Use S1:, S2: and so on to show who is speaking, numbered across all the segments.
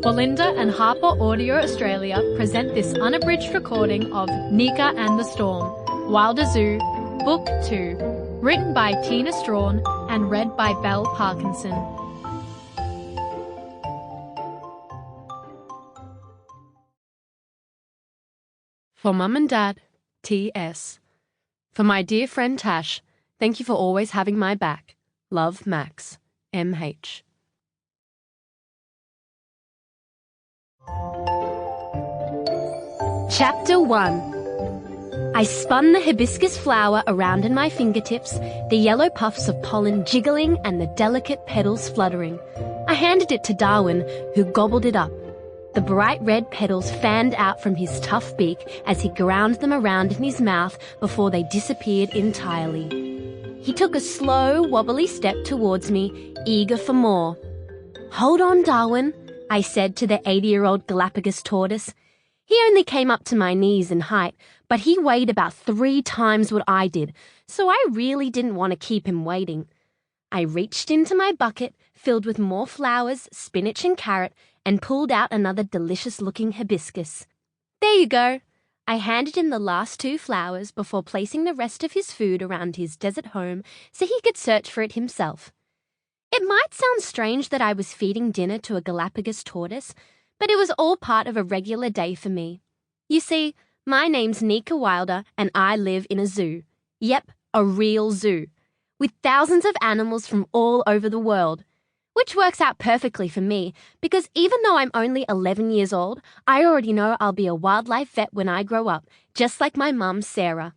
S1: Belinda and HarperAudio Australia present this unabridged recording of Neeka and the Storm, Wilder Zoo, Book 2, written by Tina Strachan and read by Belle Parkinson. For Mum and Dad, T.S. For my dear friend Tash, thank you for always having my back. Love, Max. M.H. Chapter 1. I spun the hibiscus flower around in my fingertips, the yellow puffs of pollen jiggling and the delicate petals fluttering. I handed it to Darwin, who gobbled it up. The bright red petals fanned out from his tough beak as he ground them around in his mouth before they disappeared entirely. He took a slow, wobbly step towards me, eager for more. "Hold on, Darwin," I said to the 80-year-old Galapagos tortoise. He only came up to my knees in height, but he weighed about 3 times what I did, so I really didn't want to keep him waiting. I reached into my bucket, filled with more flowers, spinach and carrot, and pulled out another delicious-looking hibiscus. "There you go." I handed him the last 2 flowers before placing the rest of his food around his desert home so he could search for it himself. It might sound strange that I was feeding dinner to a Galapagos tortoise, but it was all part of a regular day for me. You see, my name's Neeka Wilder and I live in a zoo. Yep, a real zoo, with thousands of animals from all over the world. Which works out perfectly for me, because even though I'm only 11 years old, I already know I'll be a wildlife vet when I grow up, just like my mum, Sarah.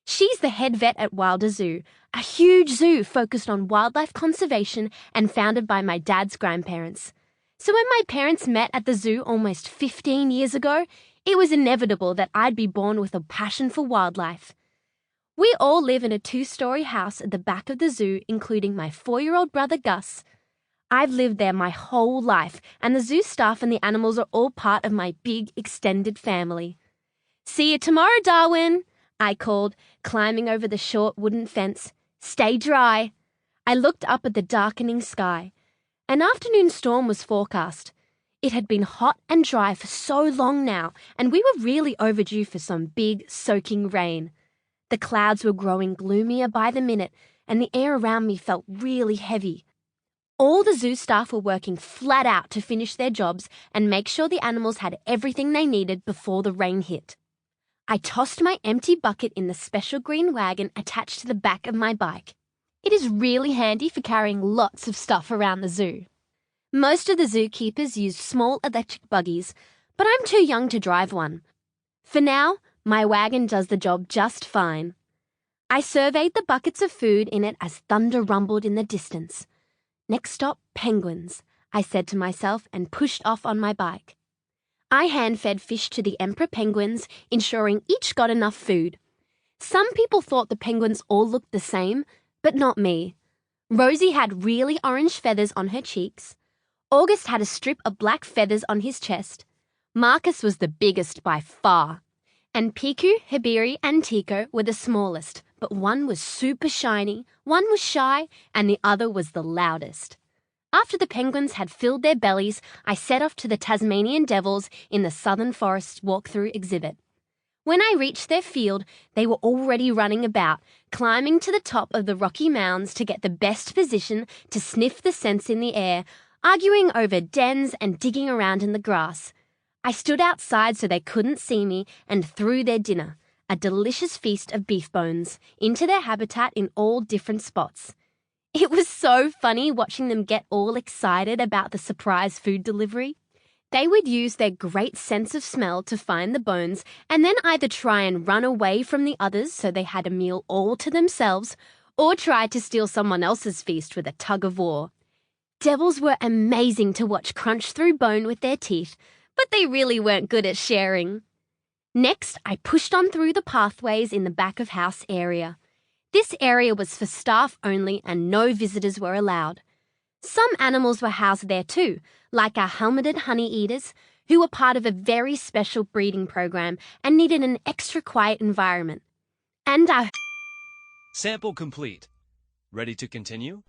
S1: She's the head vet at Wilder Zoo, a huge zoo focused on wildlife conservation and founded by my dad's grandparents. So when my parents met at the zoo almost 15 years ago, it was inevitable that I'd be born with a passion for wildlife. We all live in a 2-story house at the back of the zoo, including my 4-year-old brother Gus. I've lived there my whole life, and the zoo staff and the animals are all part of my big, extended family. "See you tomorrow, Darwin," I called, climbing over the short wooden fence. "Stay dry." I looked up at the darkening sky. An afternoon storm was forecast. It had been hot and dry for so long now, and we were really overdue for some big, soaking rain. The clouds were growing gloomier by the minute, and the air around me felt really heavy. All the zoo staff were working flat out to finish their jobs and make sure the animals had everything they needed before the rain hit. I tossed my empty bucket in the special green wagon attached to the back of my bike. It is really handy for carrying lots of stuff around the zoo. Most of the zookeepers use small electric buggies, but I'm too young to drive one. For now, my wagon does the job just fine. I surveyed the buckets of food in it as thunder rumbled in the distance. "Next stop, penguins," I said to myself and pushed off on my bike. I hand-fed fish to the emperor penguins, ensuring each got enough food. Some people thought the penguins all looked the same, but not me. Rosie had really orange feathers on her cheeks. August had a strip of black feathers on his chest. Marcus was the biggest by far. And Piku, Hibiri, and Tico were the smallest, but one was super shiny, one was shy, and the other was the loudest. After the penguins had filled their bellies, I set off to the Tasmanian Devils in the Southern Forests walkthrough exhibit. When I reached their field, they were already running about, climbing to the top of the rocky mounds to get the best position to sniff the scents in the air, arguing over dens and digging around in the grass. I stood outside so they couldn't see me and threw their dinner, a delicious feast of beef bones, into their habitat in all different spots. It was so funny watching them get all excited about the surprise food delivery. They would use their great sense of smell to find the bones and then either try and run away from the others so they had a meal all to themselves, or try to steal someone else's feast with a tug of war. Devils were amazing to watch crunch through bone with their teeth, but they really weren't good at sharing. Next, I pushed on through the pathways in the back-of-house area. This area was for staff only and no visitors were allowed. Some animals were housed there too, like our helmeted honey-eaters, who were part of a very special breeding program and needed an extra quiet environment. And our...
S2: Sample complete. Ready to continue?